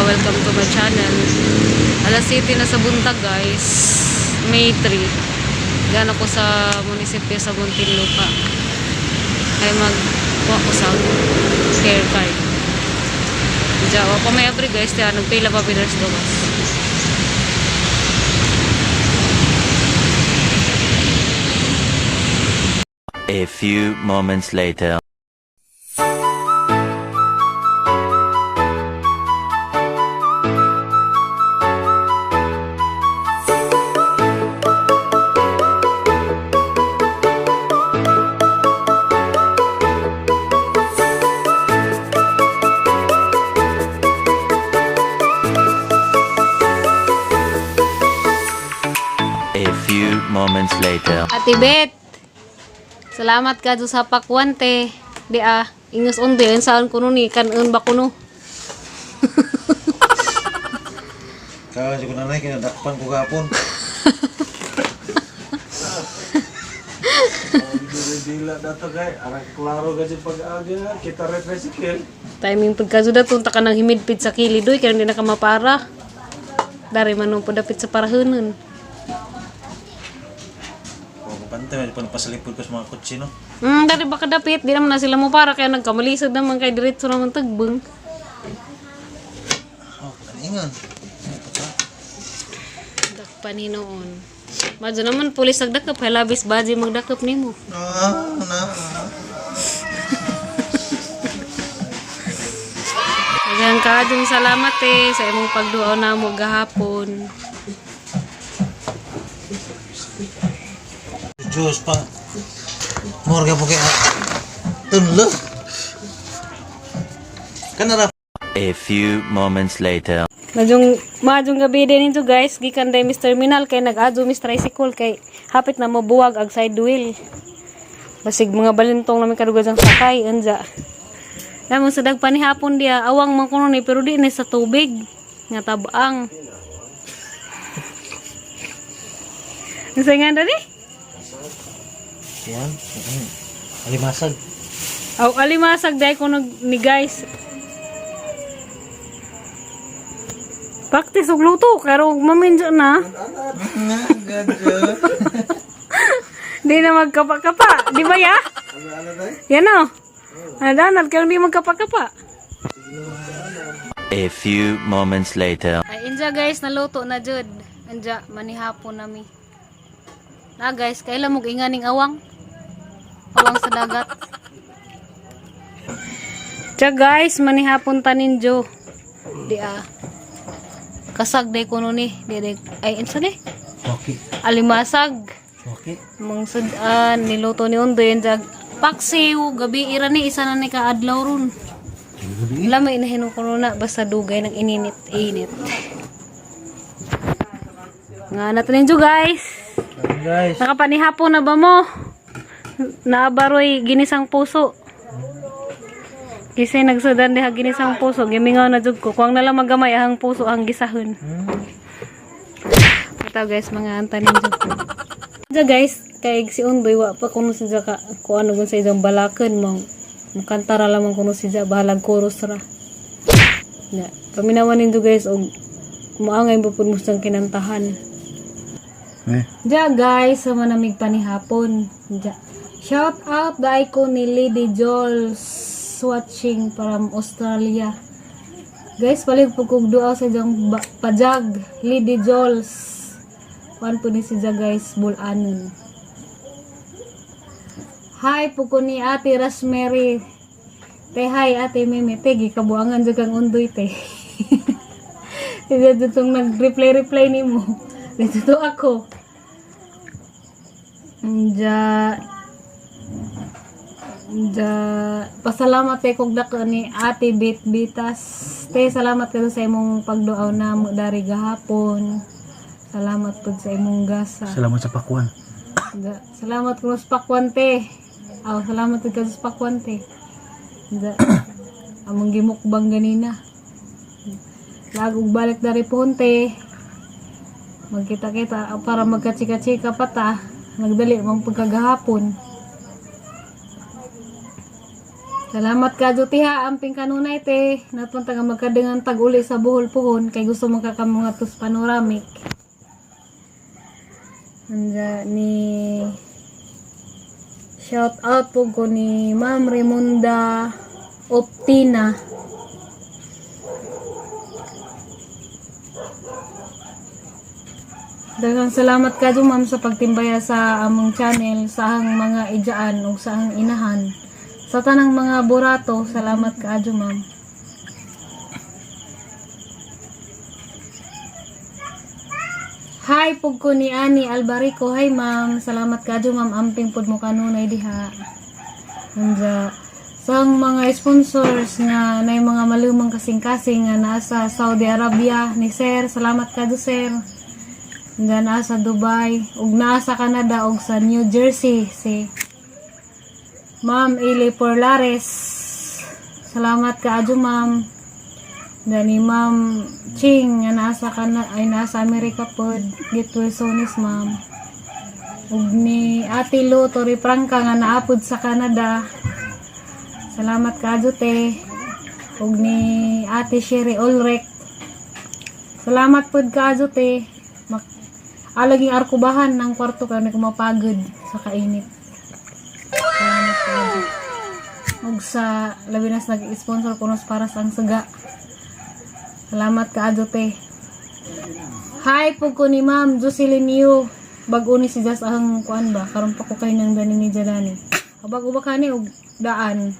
welcome to my channel. Alas 7 na sa buntag guys, May 3. Diyan ako sa munisipyo sa Muntinlupa. Ay magkuha ko sa care card. Diyan ako may abri guys, diyan nagpila pa pilas dogas. A few moments later. A few moments later. Ate Bet, salamat ka sa pakwante. Di ingus on din saan kuno ni kanon ba kuno. Kaya ko nanay kinadakpan ko gapon. Dila dato kay arang klaro kasi pag-aga kita retricycle. Timing pagkaso daton ta ka nang himidpid sa kilidoy kaya hindi na ka mapara. Dari manong padapit sa parahunon. Pantay pa pasalipod ko sa mga kotse no. Dari ba kadapit, di naman na sila mo para kaya nagkamalisod naman kay diretso naman tagbeng. Oh, kaningan. Dakpan hinoon. Madyo naman pulis nagdakap, hay labis baji magdakap nimo. Daghang kaadtong salamat sa imong pagduaw namo gahapon. Diyos pa. Morga po kaya. Tunlo. Kanara. A few moments later. Majong gabi din ito guys, gikan day Mr. Terminal kay nag-adjo Mr. Tricycle kay hapit na mabuwag ag side wheel. Basig mga balintong namin kadugajang sakay anja. Lamang sa dagpan ni hapon dia awang man kuno ni pero di ni sa tubig nga tabaang. Isa nga dali? Yan. Alimasag. Aw alimasag day ko ni guys. Practice og luto pero maminjo na. Di na magkapa-kapa, di ba ya? Yan o. Nadanad kayo di magkapa-kapa. A few moments later. Ay inja guys, naluto na jud. Anja manihapon nami. Na guys, kailan mo inganing awang? Awang sa dagat. Tiya guys, manihapon tanin jo. Di kasag day kuno ni. Di ay insa ni? Okay. Alimasag. Okay. Mong sudan niluto ni Undoy jag paksiw gabi ira ni isa na ni kaadlaw ron. Lamay na hinuon kuno na basta dugay nang ininit-init. Nga natin jo guys. Guys. Nakapanihapon na ba mo? Naabaroy ginisang puso. Kasi nagsudan diha ginisang puso, gimingaw na jud ko. Kuang na lang magamay ahang puso ang gisahon. Ito guys, mga antanin jud ko. Ito guys, kay si Undoy wa pa kuno si ka kung ano gun sa isang balakan mo. Mukantara lamang kuno si bahalag chorus ra. Ya, paminawan ninyo guys og maangay po pud mo sang kinantahan. Ja guys, sa manamig panihapon. Ja. Shout out the icon ni Lady Jules watching from Australia. Guys, palig po kong dua sa diyang pajag. Lady Jules. Kuan po ni siya guys, bulanon. Hi po ko ni Ate Rosemary. Te hi Ate Meme. Te, gikabuangan dyan kang Undoy te. Siya dyan nag-reply ni mo. Dito to ako. Pasalamat te kog dako ni Ate Bitbitas. Te salamat kayo sa imong pagduaw namo dari gahapon. Salamat pud sa imong gasa. Salamat sa pakwan. Salamat ko sa pakwan te. Salamat pud sa pakwan te. Among gimukbang ganina. Lagog balik dari punte. Magkita-kita para magkachika-chika pa ta. Nagdali mong pagkagahapon. Salamat ka tiha amping kanunay te. Napunta nga magkadengan tag uli sa buhol puhon kay gusto mo kakamungatos panoramic. Anja ni shout out po ko ni Ma'am Raymunda Optina. Daghang salamat ka ma'am sa pagtimbaya sa among channel, sa ang mga ijaan o sa ang inahan. Sa tanang mga burato, salamat ka ma'am. Hi pug ko ni Ani Albarico. Hi ma'am, salamat ka ma'am. Amping pud mo kanunay diha. Anja sa ang mga sponsors nga nay mga malumang kasing-kasing nga nasa Saudi Arabia ni Sir, salamat ka sir. Nga nasa Dubai, ug nasa Canada, ug sa New Jersey, si Ma'am Ili Porlares. Salamat ka ma'am. Dani Ma'am Ching, nga nasa nasa Amerika pod, Gateway Sonis ma'am. Ug ni Ate Lu Tori Prangka nga naapod sa Canada. Salamat ka te. Ug ni Ate Sherry Ulrich. Salamat pod ka te. Alaging arkubahan ng kwarto kami kumapagod sa kainit. Salamat po. Ug sa labi nas nag-sponsor kunos para sa ang saga. Salamat ka te. Hi po ko ni Ma'am Jocelyn Yu. Bag-o ni si Jas ang kuan ba? Karon pa ko kay nang dani ni Jadani. Bag-o ba kani og daan.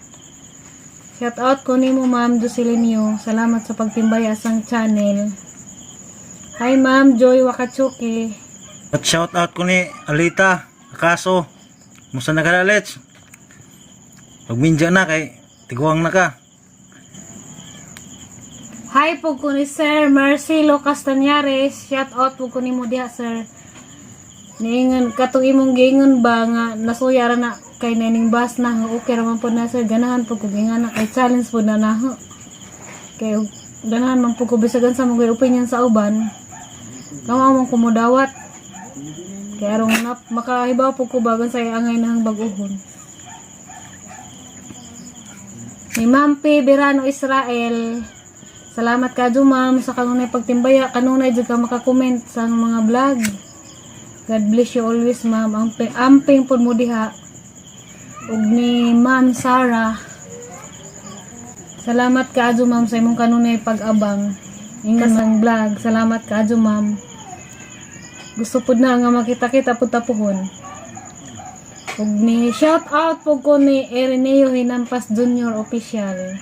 Shout out ko ni mo Ma'am Jocelyn Yu. Salamat sa pagtimbaya sang channel. Hi Ma'am Joy Wakatsuki. At shout out ko ni Alita Akaso. Musta na ka Let's? Pagminja na kay tiguang na ka. Hi po ko ni Sir Marcelo Castañares. Shout out po ko ni mo diha sir. Niingon katong imong giingon ba nga nasuya ra na kay naning bus na okay ra man po na sir. Ganahan po ko gingan na kay challenge po na naho. Kay ganahan man po ko bisagan sa mga opinion sa uban. Kamo mong kumudawat. Kaya arong makahibaw po ko bagan sa angay ng baguhon. Ni Ma'am P. Birano Israel. Salamat ka ma'am sa kanunay pagtimbaya. Kanunay dyan ka makakomment sa mga vlog. God bless you always ma'am. Amping po mo diha. Ug ni Ma'am Sarah. Salamat ka ma'am sa imong kanunay pag-abang. Ingon ng vlog. Salamat ka ma'am. Gusto po na nga makita-kita po tapuhon. Ug ni shout out po ko ni Erineo Hinampas Jr. Official.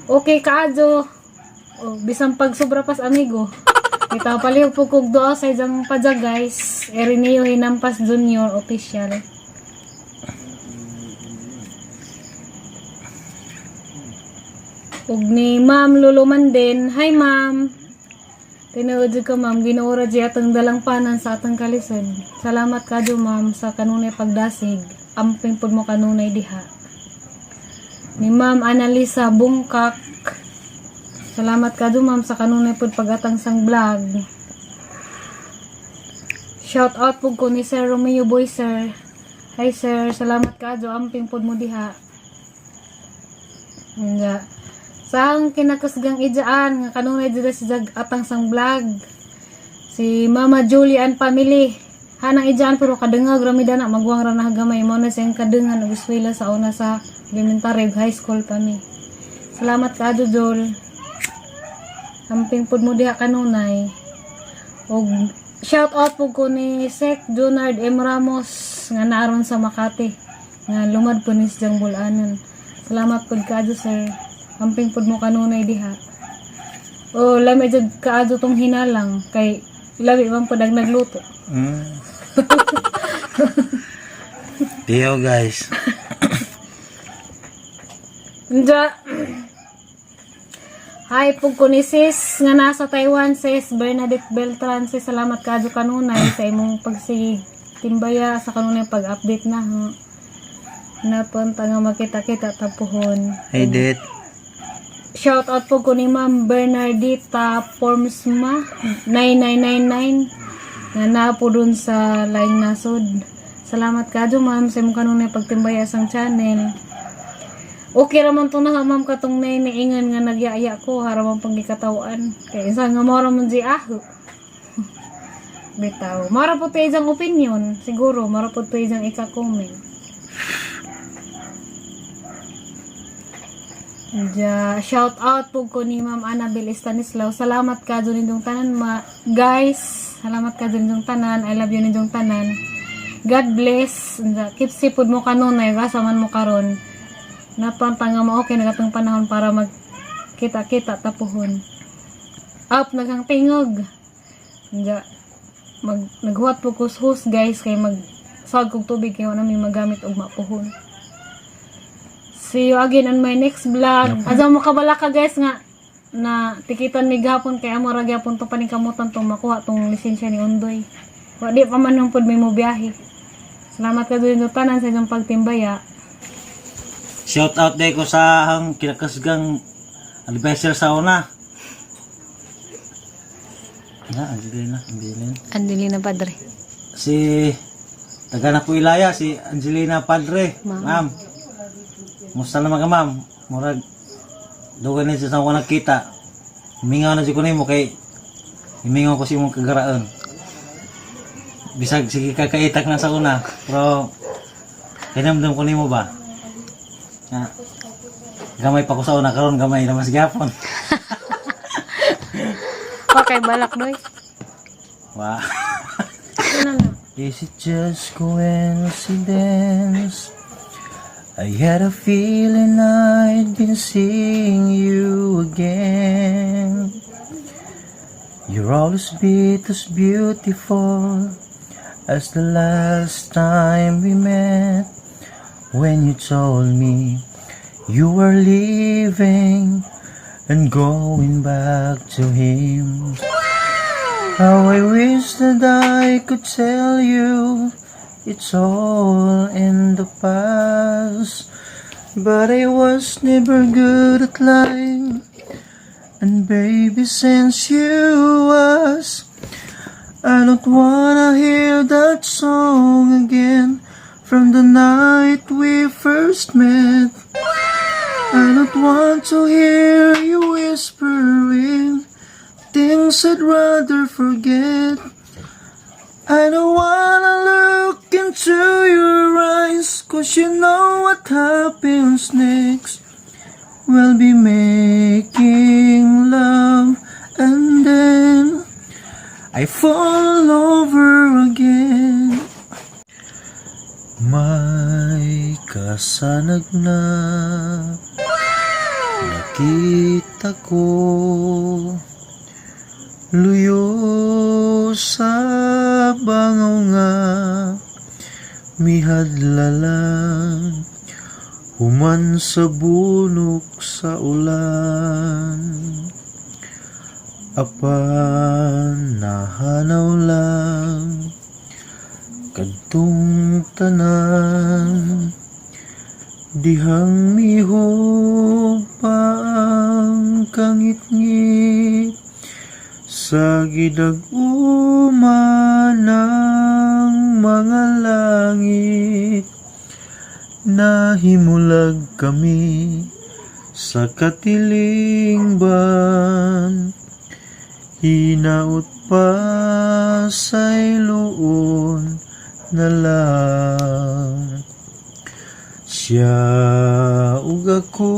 Okay kaadyo. O, bisang pag sobra pas amigo. Kita palihog po kog doa sa isang padya guys. Erineo Hinampas Jr. Official. Ug ni Ma'am Luluman din. Hi ma'am. Tinuod ka ma'am, ginuora di atang dalang panan sa atang kalisan. Salamat ka ma'am sa kanunay pagdasig. Amping pud mo kanunay diha. Ni Ma'am Annalisa Bungkak. Salamat ka ma'am sa kanunay pud pagatang sang vlog. Shout out pud ko ni Sir Romeo Boy sir. Hi sir, salamat ka amping pud mo diha. Nga. Sang kinakusgang ijaan nga kanunay dira si jag atang sang vlog. Si Mama Julian family. Hanang ijaan pero kadengag ramida na magwang ra na gamay mo na siyang kadengan og eskwela sa una sa elementary high school kami. Salamat ka Jol. Amping pud mo diha kanunay. Og shout out po ko ni Sek Jonard M. Ramos nga naaron sa Makati. Nga lumad po ni siyang bulanon. Salamat pud ka sir. Amping pud mo kanunay diha. O lami jud kaadto tong hinalang kay labi man pud nagluto. Tiyo guys. Nja. Hi pug ko ni sis nga nasa Taiwan sis Bernadette Beltran sis salamat kaadto kanunay sa imong pagtimbaya sa kanunay pag-update na ho. Napunta nga makita-kita tapuhon. Hey Det. Shout out po ko ni Ma'am Bernardita Formsma 9999 nga na po dun sa Laing Nasod. Salamat ka ma'am sa imong kanunay pagtimbaya sang channel. Okay raman to na ma'am katong naingan nga nagyaya ko haraman pang gikatawan. Kaya isa nga mara man si aho. Bitaw. Mara po tayo isang opinion. Siguro, mara po tayo isang ika-comment. Shout out po ko ni Ma'am Annabel Stanislaw. Salamat ka dun nindong tanan. Guys, salamat ka dun nindong tanan. I love you nindong tanan. God bless. Keep sipod mo kanunay. Kasaman mo karon. Napantanga mo okay nagatong panahon para magkita-kita tapuhon. Up, naghang tingog. Naghuwat po kus-hus guys. Kaya sawad kong tubig. Kaya wala may magamit og mapuhon. See you again on my next vlog. Asa mo kabala ka guys nga na tikitan mi gapon kay amo ra gyapon to paningkamutan tong makuha tong lisensya ni Undoy. Wa di pa man pud may mo biyahe. Salamat ka dun tanan sa inyong pagtimbaya. Shout out day ko sa hang kinakasgang advisor sa una. Angelina Padre. Si taga na po Ilaya, si Angelina Padre. Ma'am. Musta naman ka ma'am? Murag doon na siya sa ako nakita. Himingaw na siya ko na mo kay himingaw ko siya mong kagaraan. Bisag sige kakaitak na sa una. Pero kinamdam ko na mo ba? Na, gamay pa ko sa una karon gamay naman sa gapon. Okay, balak doy. Wow. Ano na? Is it just coincidence? I had a feeling I'd been seeing you again. You're always bit as beautiful as the last time we met. When you told me you were leaving and going back to him. How I wish that I could tell you it's all in the past, but I was never good at lying. And baby, since you was, I don't wanna hear that song again from the night we first met. I don't want to hear you whispering things I'd rather forget. I don't wanna look into your eyes, 'cause you know what happens next. We'll be making love and then I fall over again. May kasanag na nakita ko, luyo sa bangaw nga mihadlalang human sa bunok sa ulan. Apan nahanaw lang kadtong tanan, dihang mihog pa ang kangit-ngit sa gidag-uma ng mga langit. Nahimulag kami sa katiling ban, hinaut pa sa iluon na lang. Siya ug ako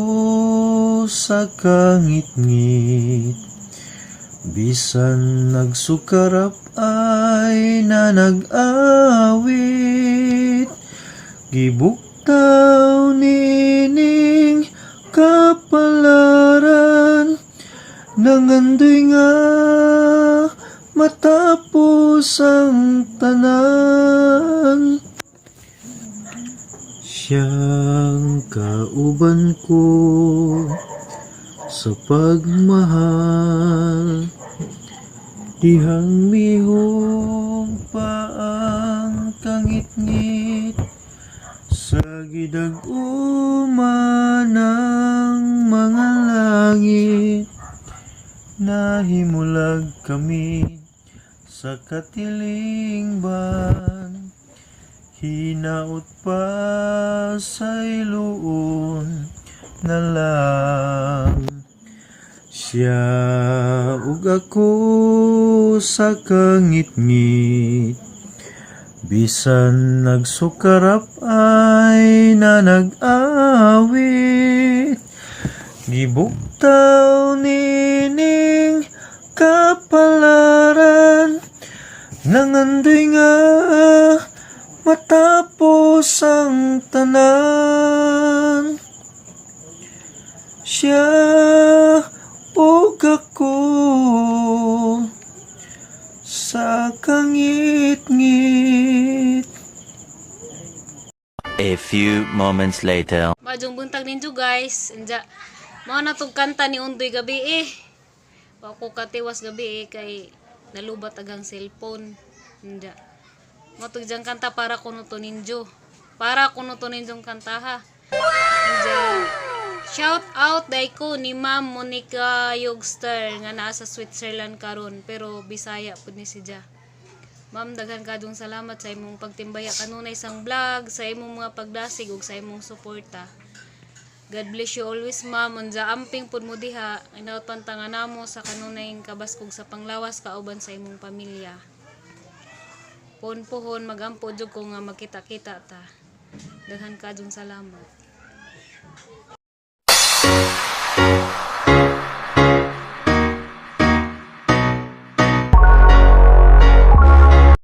sa kangit-ngit, bisan nagsukarap ay nanag-awit. Gibuktaw nining kapalaran, nangandoy nga matapos ang tanan. Siyang kauban ko sa pagmahal, dihang mihog pa ang kangit-ngit sa gidag-uma ng mga langit. Nahimulag kami sa katiling ban, hinaut pa sa iluon na lang. Siya ug ako sa kangit-ngit, bisan nagsukarap ay na nag-awit. Gibuktaw nining kapalaran, nangandoy nga matapos ang tanan. Siya ug ako sa kangit-ngit. A few moments later. Majong buntag ninyo guys. Anja, mao na tong kanta ni Undoy gabi eh. Wa ko katiwas gabi eh kay nalubat agang cellphone. Anja. Mo tong jang kanta para kuno to ninyo. Para kuno to ninyong kanta ha. Anja. Shout out dai ko ni Ma'am Monica Yogster nga naa sa Switzerland karon pero Bisaya pud ni siya. Ma'am, daghan kadong salamat sa imong pagtimbaya kanunay sang vlog, sa imong mga pagdasig ug sa imong suporta. God bless you always, ma'am. Unja amping pud mo diha, inaot pantangan namo sa kanunay kabaskog sa panglawas kauban sa imong pamilya. Pohon magampo jud ko nga makita-kita ta. Daghan kadong salamat.